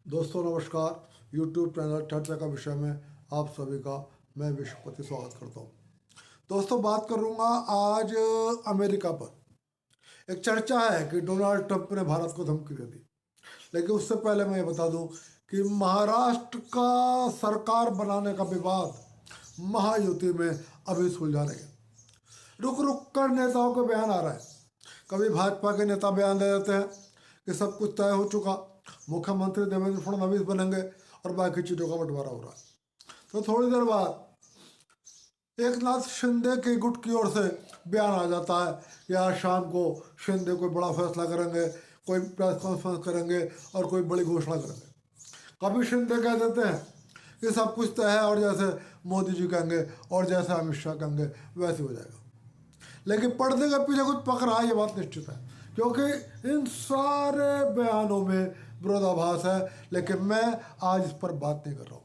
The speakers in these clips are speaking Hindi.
दोस्तों नमस्कार। YouTube चैनल चर्चा का विषय में आप सभी का मैं विश्वपति स्वागत करता हूँ। दोस्तों बात करूँगा आज अमेरिका पर। एक चर्चा है कि डोनाल्ड ट्रंप ने भारत को धमकी दे दी, लेकिन उससे पहले मैं ये बता दूं कि महाराष्ट्र का सरकार बनाने का विवाद महायुति में अभी सुलझा रही है। रुक रुक कर नेताओं के बयान आ रहे हैं। कभी भाजपा के नेता बयान दे देते हैं कि सब कुछ तय हो चुका, मुख्यमंत्री देवेंद्र फडणवीस बनेंगे और बाकी चीज़ों का बंटवारा हो रहा है। तो थोड़ी देर बाद एक नाथ शिंदे की गुट की ओर से बयान आ जाता है कि आज शाम को शिंदे कोई बड़ा फैसला करेंगे, कोई प्रेस कॉन्फ्रेंस करेंगे और कोई बड़ी घोषणा करेंगे। कभी शिंदे कह देते हैं कि सब कुछ तय है और जैसे मोदी जी कहेंगे और जैसे अमित शाह कहेंगे वैसे हो जाएगा। लेकिन पर्दे के पीछे कुछ पक रहा है, ये बात निश्चित है, क्योंकि इन सारे बयानों में विरोधाभास है। लेकिन मैं आज इस पर बात नहीं कर रहा हूँ।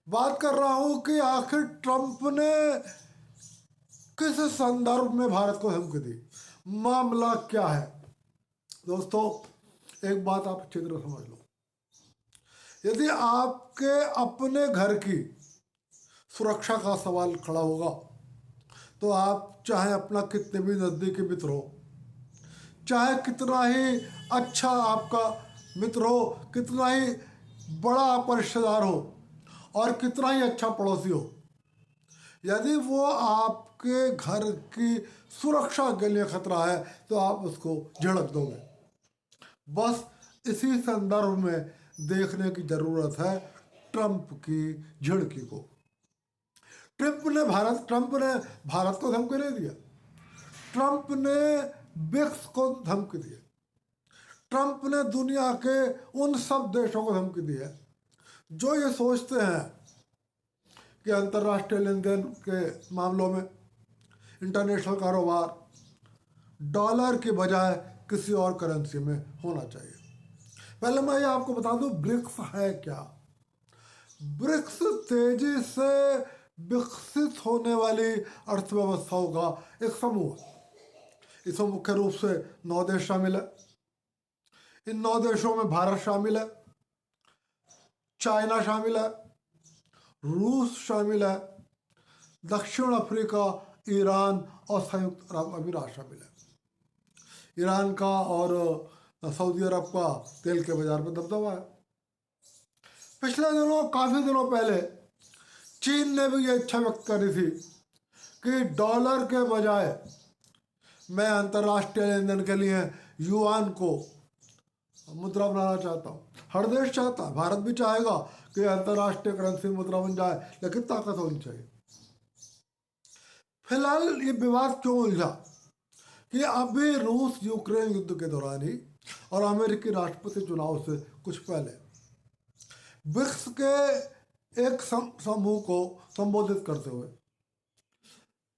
बात कर रहा हूँ कि आखिर ट्रंप ने किस संदर्भ में भारत को धमकी दी, मामला क्या है। दोस्तों एक बात आप अच्छी तरह समझ लो, यदि आपके अपने घर की सुरक्षा का सवाल खड़ा होगा तो आप चाहे अपना कितने भी नज़दीकी मित्र हो, चाहे कितना ही अच्छा आपका मित्र हो, कितना ही बड़ा आपका रिश्तेदार हो और कितना ही अच्छा पड़ोसी हो, यदि वो आपके घर की सुरक्षा के लिए खतरा है तो आप उसको झड़क दोगे। बस इसी संदर्भ में देखने की जरूरत है ट्रंप की झिड़की को। ट्रंप ने भारत को धमकी नहीं दिया, ट्रंप ने ब्रिक्स को धमकी दी है, ट्रंप ने दुनिया के उन सब देशों को धमकी दी है जो ये सोचते हैं कि अंतर्राष्ट्रीय लेन देन के मामलों में इंटरनेशनल कारोबार डॉलर के बजाय किसी और करेंसी में होना चाहिए। पहले मैं ये आपको बता दूं ब्रिक्स है क्या। ब्रिक्स तेजी से विकसित होने वाली अर्थव्यवस्थाओं का एक समूह है। इसमें मुख्य रूप से 9 देश शामिल है। इन 9 देशों में भारत शामिल है, चाइना शामिल है, रूस शामिल है, दक्षिण अफ्रीका, ईरान और संयुक्त अरब अमीरात शामिल है। ईरान का और सऊदी अरब का तेल के बाजार में दबदबा है। पिछले दिनों, काफ़ी दिनों पहले चीन ने भी ये इच्छा व्यक्त करी थी कि डॉलर के बजाय मैं अंतर्राष्ट्रीय लेन देन के लिए युआन को मुद्रा बनाना चाहता हूँ। हर देश चाहता है, भारत भी चाहेगा कि अंतर्राष्ट्रीय करेंसी मुद्रा बन जाए, लेकिन ताकत होनी चाहिए। फिलहाल ये विवाद क्यों उलझा कि अभी रूस यूक्रेन युद्ध के दौरान ही और अमेरिकी राष्ट्रपति चुनाव से कुछ पहले ब्रिक्स के एक समूह को संबोधित करते हुए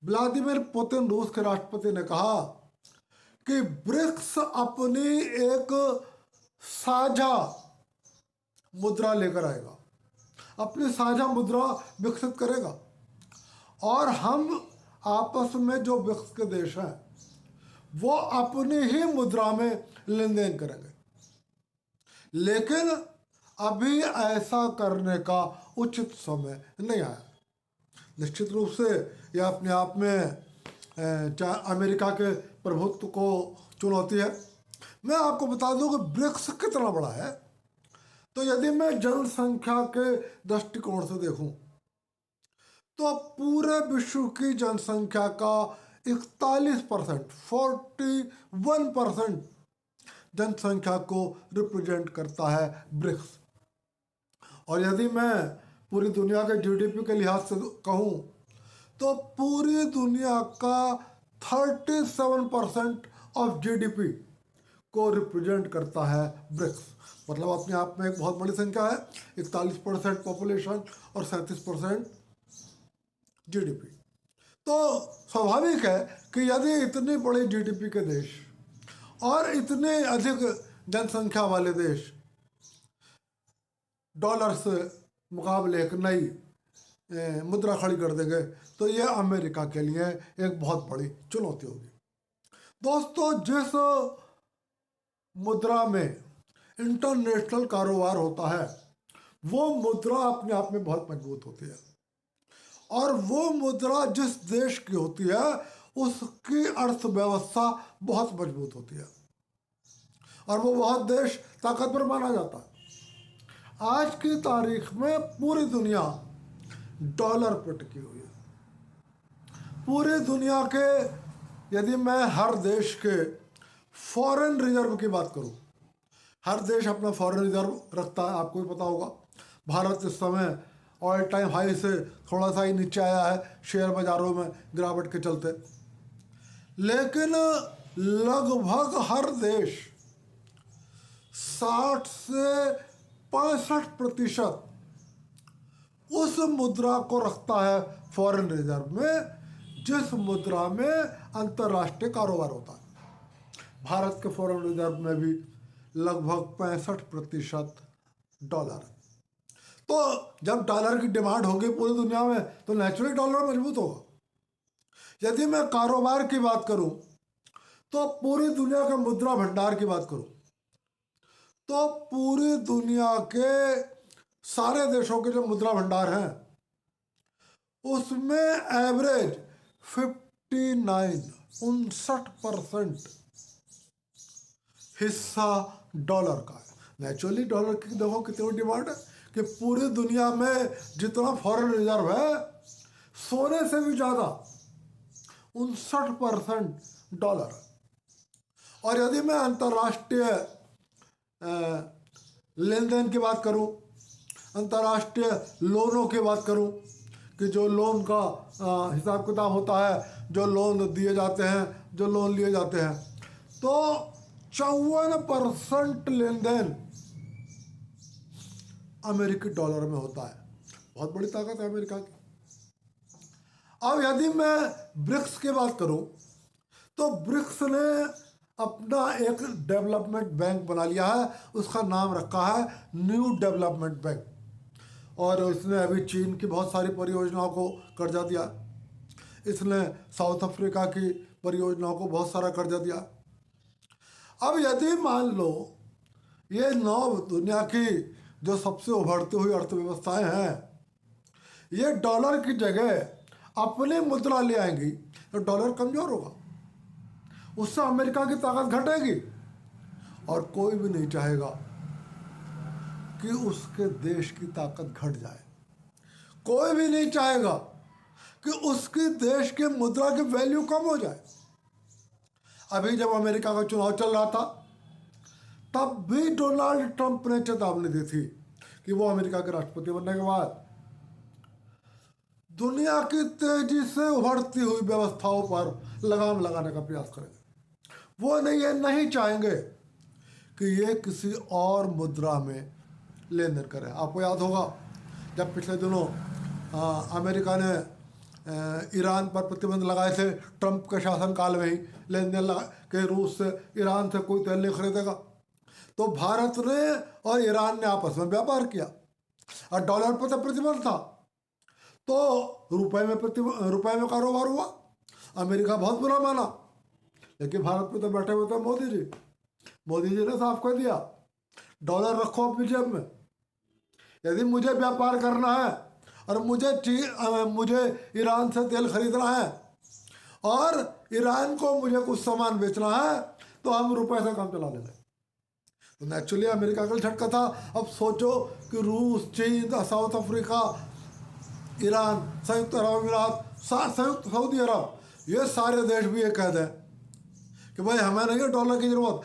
व्लादिमीर पुतिन रूस के राष्ट्रपति ने कहा कि ब्रिक्स अपनी एक साझा मुद्रा लेकर आएगा, अपनी साझा मुद्रा विकसित करेगा और हम आपस में जो ब्रिक्स के देश हैं वो अपनी ही मुद्रा में लेन देन करेंगे। लेकिन अभी ऐसा करने का उचित समय नहीं आया। निश्चित रूप से यह अपने आप में अमेरिका के प्रभुत्व को चुनौती है। मैं आपको बता दूं कि ब्रिक्स कितना बड़ा है। तो यदि मैं जनसंख्या के दृष्टिकोण से देखूं तो पूरे विश्व की जनसंख्या का 41%, 41% जनसंख्या को रिप्रेजेंट करता है ब्रिक्स। और यदि मैं पूरी दुनिया के जीडीपी के लिहाज से कहूँ तो पूरी दुनिया का 37% ऑफ जीडीपी को रिप्रेजेंट करता है ब्रिक्स। मतलब अपने आप में एक बहुत बड़ी संख्या है, 41% पॉपुलेशन और 37% जीडीपी। तो स्वाभाविक है कि यदि इतनी बड़ी जीडीपी के देश और इतने अधिक जनसंख्या वाले देश डॉलर से मुकाबले एक नई मुद्रा खड़ी कर देंगे तो ये अमेरिका के लिए एक बहुत बड़ी चुनौती होगी। दोस्तों जिस मुद्रा में इंटरनेशनल कारोबार होता है वो मुद्रा अपने आप में बहुत मजबूत होती है, और वो मुद्रा जिस देश की होती है उसकी अर्थव्यवस्था बहुत मजबूत होती है, और वो बहुत देश ताकतवर माना जाता है। आज की तारीख में पूरी दुनिया डॉलर पर टिकी हुई है। पूरी दुनिया के, यदि मैं हर देश के फॉरेन रिजर्व की बात करूं, हर देश अपना फॉरेन रिजर्व रखता है, आपको भी पता होगा। भारत इस समय ऑल टाइम हाई से थोड़ा सा ही नीचे आया है शेयर बाजारों में गिरावट के चलते, लेकिन लगभग हर देश 60 से 65% उस मुद्रा को रखता है फॉरेन रिजर्व में जिस मुद्रा में अंतर्राष्ट्रीय कारोबार होता है। भारत के फॉरेन रिजर्व में भी लगभग 65% डॉलर है। तो जब डॉलर की डिमांड होगी पूरी दुनिया में तो नेचुरली डॉलर मजबूत होगा। यदि मैं कारोबार की बात करूं तो पूरी दुनिया के मुद्रा भंडार की बात करूं तो पूरी दुनिया के सारे देशों के जो मुद्रा भंडार हैं उसमें एवरेज 59% हिस्सा डॉलर का है। नेचुरली डॉलर की देखो कितनी डिमांड है कि पूरी दुनिया में जितना फॉरेन रिजर्व है सोने से भी ज़्यादा 59% डॉलर है। और यदि मैं अंतर्राष्ट्रीय लेन देन की बात करूं, अंतर्राष्ट्रीय लोनों की बात करूं कि जो लोन का हिसाब किताब होता है, जो लोन दिए जाते हैं, जो लोन लिए जाते हैं, तो 54% लेन देन अमेरिकी डॉलर में होता है। बहुत बड़ी ताकत है अमेरिका की। अब यदि मैं ब्रिक्स की बात करूं तो ब्रिक्स ने अपना एक डेवलपमेंट बैंक बना लिया है, उसका नाम रखा है न्यू डेवलपमेंट बैंक, और इसने अभी चीन की बहुत सारी परियोजनाओं को कर्जा दिया, इसने साउथ अफ्रीका की परियोजनाओं को बहुत सारा कर्जा दिया। अब यदि मान लो ये 9 दुनिया की जो सबसे उभरती हुई अर्थव्यवस्थाएं हैं ये डॉलर की जगह अपनी मुद्रा ले आएंगी तो डॉलर कमज़ोर होगा, उससे अमेरिका की ताकत घटेगी, और कोई भी नहीं चाहेगा कि उसके देश की ताकत घट जाए। कोई भी नहीं चाहेगा कि उसके देश के मुद्रा की वैल्यू कम हो जाए। अभी जब अमेरिका का चुनाव चल रहा था तब भी डोनाल्ड ट्रंप ने चेतावनी दी थी कि वो अमेरिका के राष्ट्रपति बनने के बाद दुनिया की तेजी से उभरती हुई व्यवस्थाओं पर लगाम लगाने का प्रयास करेंगे। वो ये नहीं चाहेंगे कि ये किसी और मुद्रा में लेन देन करें। आपको याद होगा जब पिछले दिनों अमेरिका ने ईरान पर प्रतिबंध लगाए थे, ट्रंप के शासनकाल में ही लेन देन लगा कि रूस से ईरान से कोई तेल नहीं खरीदेगा, तो भारत ने और ईरान ने आपस में व्यापार किया और डॉलर पर तो प्रतिबंध था, तो रुपए में कारोबार हुआ। अमेरिका बहुत बुरा माना, लेकिन भारत पे तो बैठे हुए थे मोदी जी ने साफ कर दिया डॉलर रखो अपनी जेब में। यदि मुझे व्यापार करना है और मुझे ईरान से तेल खरीदना है और ईरान को मुझे कुछ सामान बेचना है तो हम रुपए से काम चला लेंगे। तो नेचुरली अमेरिका का झटका था। अब सोचो कि रूस, चीन, साउथ अफ्रीका, ईरान, संयुक्त अरब अमीरात, सऊदी अरब, ये सारे देश भी ये कह दें कि भाई हमें नहीं है डॉलर की ज़रूरत,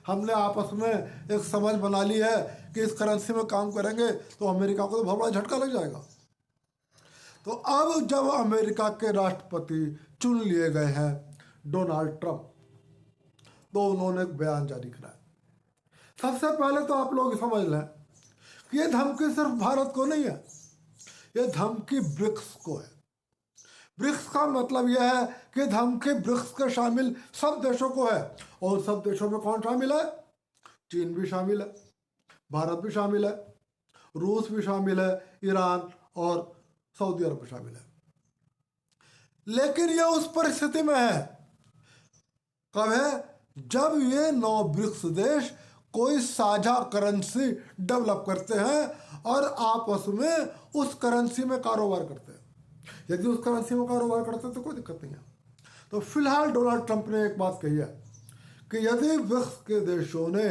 हमने आपस में एक समझ बना ली है कि इस करेंसी में काम करेंगे, तो अमेरिका को तो बहुत बड़ा झटका लग जाएगा। तो अब जब अमेरिका के राष्ट्रपति चुन लिए गए हैं डोनाल्ड ट्रंप, तो उन्होंने एक बयान जारी कराया। सबसे पहले तो आप लोग समझ लें कि ये धमकी सिर्फ भारत को नहीं है, ये धमकी ब्रिक्स को है। ब्रिक्स का मतलब यह है कि धमकी ब्रिक्स के शामिल सब देशों को है, और सब देशों में कौन शामिल है? चीन भी शामिल है, भारत भी शामिल है, रूस भी शामिल है, ईरान और सऊदी अरब भी शामिल है। लेकिन यह उस परिस्थिति में है, कब है? जब ये 9 ब्रिक्स देश कोई साझा करेंसी डेवलप करते हैं और आपस में उस करेंसी में कारोबार करते हैं। यदि उस करेंसी में कारोबार करते हैं तो कोई दिक्कत नहीं है। तो फिलहाल डोनाल्ड ट्रंप ने एक बात कही है कि यदि ब्रिक्स के देशों ने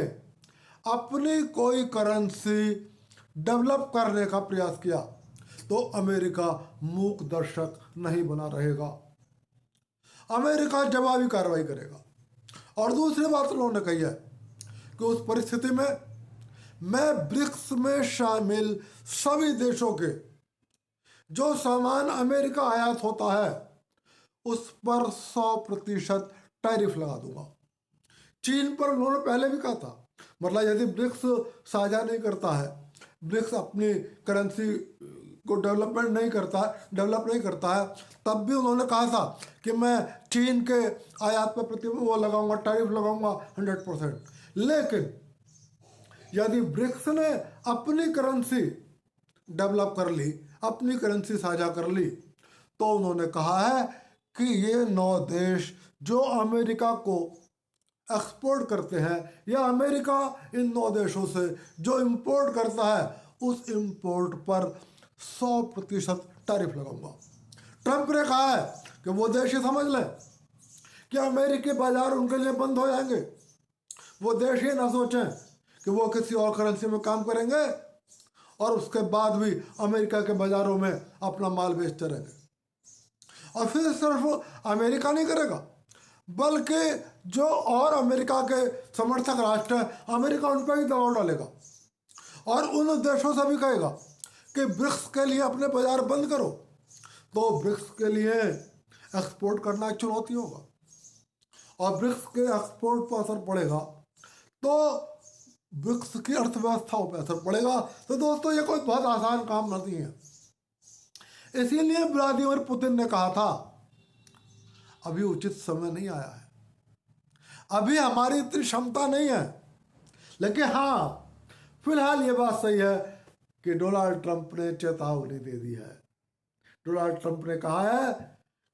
अपनी कोई करेंसी डेवलप करने का प्रयास किया तो अमेरिका मूक दर्शक नहीं बना रहेगा, अमेरिका जवाबी कार्रवाई करेगा। और दूसरी बात उन्होंने कही है कि उस परिस्थिति में मैं ब्रिक्स में शामिल सभी देशों के जो सामान अमेरिका आयात होता है उस पर 100% टैरिफ लगा दूंगा। चीन पर उन्होंने पहले भी कहा था, मतलब यदि ब्रिक्स साझा नहीं करता है, ब्रिक्स अपनी करेंसी को डेवलप नहीं करता है, तब भी उन्होंने कहा था कि मैं चीन के आयात पर वो लगाऊंगा, टैरिफ लगाऊंगा 100%। लेकिन यदि ब्रिक्स ने अपनी करेंसी डेवलप कर ली, अपनी करेंसी साझा कर ली, तो उन्होंने कहा है कि ये 9 देश जो अमेरिका को एक्सपोर्ट करते हैं या अमेरिका इन 9 देशों से जो इंपोर्ट करता है उस इंपोर्ट पर 100% टैरिफ लगाऊंगा। ट्रंप ने कहा है कि वो देश ये समझ लें कि अमेरिकी बाजार उनके लिए बंद हो जाएंगे। वो देश ये ना सोचें कि वो किसी और करेंसी में काम करेंगे और उसके बाद भी अमेरिका के बाजारों में अपना माल बेचते रहेंगे। और फिर सिर्फ अमेरिका नहीं करेगा, बल्कि जो और अमेरिका के समर्थक राष्ट्र हैं, अमेरिका उन पर भी दबाव डालेगा और उन देशों से भी कहेगा कि ब्रिक्स के लिए अपने बाजार बंद करो। तो ब्रिक्स के लिए एक्सपोर्ट करना एक चुनौती होगा और ब्रिक्स के एक्सपोर्ट पर असर पड़ेगा तो ब्रिक्स की अर्थव्यवस्थाओं पर असर पड़ेगा। तो दोस्तों ये कोई बहुत आसान काम नहीं है। इसीलिए व्लादिमीर पुतिन ने कहा था अभी उचित समय नहीं आया है, अभी हमारी इतनी क्षमता नहीं है। लेकिन हाँ, फिलहाल ये बात सही है कि डोनाल्ड ट्रंप ने चेतावनी दे दी है। डोनाल्ड ट्रंप ने कहा है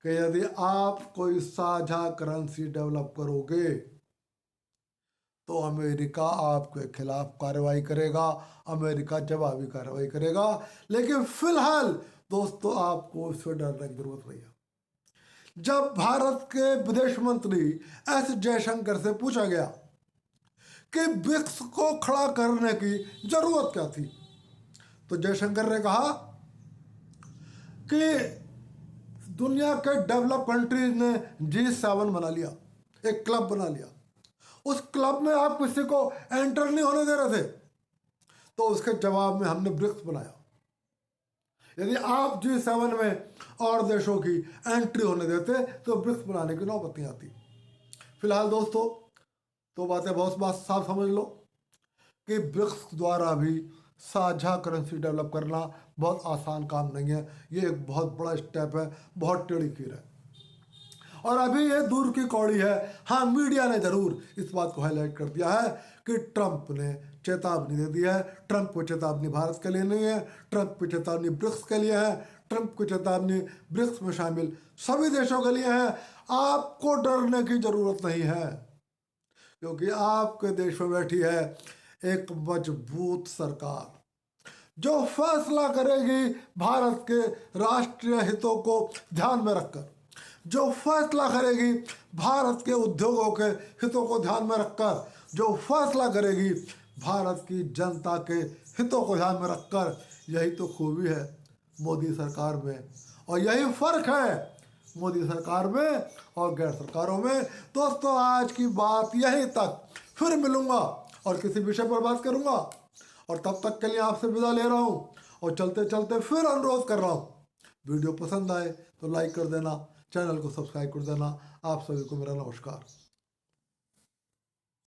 कि यदि आप कोई साझा करेंसी डेवलप करोगे तो अमेरिका आपके खिलाफ कार्रवाई करेगा, अमेरिका जवाबी कार्रवाई करेगा। लेकिन फिलहाल दोस्तों आपको इससे डरने की जरूरत नहीं है। जब भारत के विदेश मंत्री एस जयशंकर से पूछा गया कि ब्रिक्स को खड़ा करने की जरूरत क्या थी, तो जयशंकर ने कहा कि दुनिया के डेवलप कंट्रीज ने G7 बना लिया, एक क्लब बना लिया। उस क्लब में आप किसी को एंटर नहीं होने दे रहे थे, तो उसके जवाब में हमने ब्रिक्स बनाया। यदि आप G7 में और देशों की एंट्री होने देते तो ब्रिक्स बनाने की नौबत नहीं आती। फिलहाल दोस्तों तो बातें बहुत बात साफ समझ लो कि ब्रिक्स द्वारा भी साझा करेंसी डेवलप करना बहुत आसान काम नहीं है। ये एक बहुत बड़ा स्टेप है, बहुत टेढ़ी खीर है और अभी ये दूर की कौड़ी है। हाँ, मीडिया ने ज़रूर इस बात को हाईलाइट कर दिया है कि ट्रंप ने चेतावनी दे दी है। ट्रंप को चेतावनी भारत के लिए नहीं है, ट्रंप की चेतावनी ब्रिक्स के लिए है, ट्रंप की चेतावनी ब्रिक्स में शामिल सभी देशों के लिए है। आपको डरने की ज़रूरत नहीं है क्योंकि आपके देश में बैठी है एक मजबूत सरकार जो फैसला करेगी भारत के राष्ट्रीय हितों को ध्यान में रखकर, जो फैसला करेगी भारत के उद्योगों के हितों को ध्यान में रखकर, जो फैसला करेगी भारत की जनता के हितों को ध्यान में रखकर। यही तो खूबी है मोदी सरकार में और यही फर्क है मोदी सरकार में और गैर सरकारों में। दोस्तों आज की बात यहीं तक, फिर मिलूंगा और किसी विषय पर बात करूंगा और तब तक के लिए आपसे विदा ले रहा हूं और चलते चलते फिर अनुरोध कर रहा हूं, वीडियो पसंद आए तो लाइक कर देना, चैनल को सब्सक्राइब कर देना। आप सभी को मेरा नमस्कार।